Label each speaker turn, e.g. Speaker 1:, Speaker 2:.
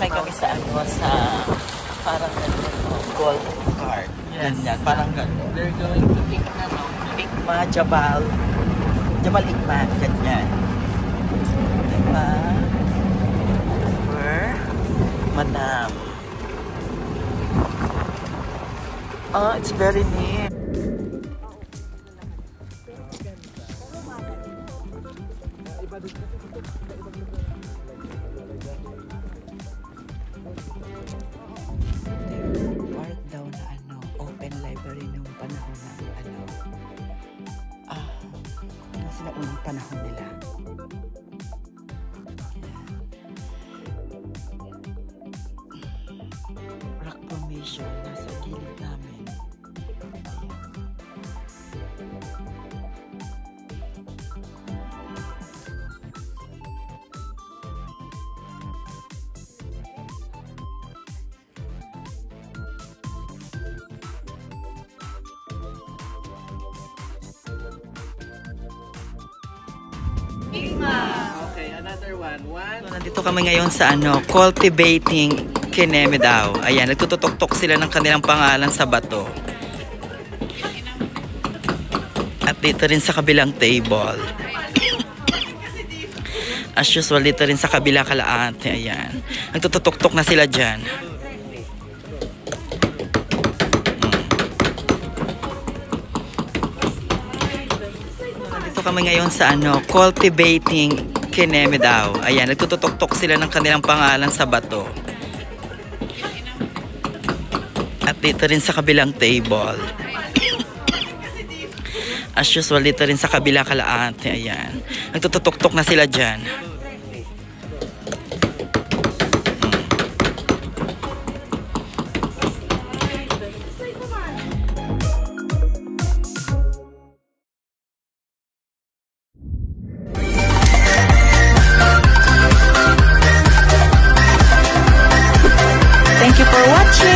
Speaker 1: Sakay kami sa ano, sa parang gold card. Yes. Ganyan, parang gano'n. They're going to Ikma, Jabal. Jabal Ikma, ganyan. Diba? Where? Manam. Oh, it's very neat. Part daw na ano, open library nung panahon ng ano, sa unang panahon nila. Rock formation nasa gilid namin.
Speaker 2: Okay, another one.
Speaker 1: So, nandito kami ngayon sa ano, cultivating kineme daw. Ayan, nagtututok-tok sila ng kanilang pangalan sa bato. At dito rin sa kabilang table. As usual, dito rin sa kabila kalaate. Ayan. Nagtututok-tok na sila dyan. Kami ngayon sa ano, cultivating kineme daw. Ayan, nagtututok-tok sila ng kanilang pangalan sa bato. At dito rin sa kabilang table. As usual, dito rin sa kabila kalaate. Ayan. Nagtututok-tok na sila dyan. Thank you for watching.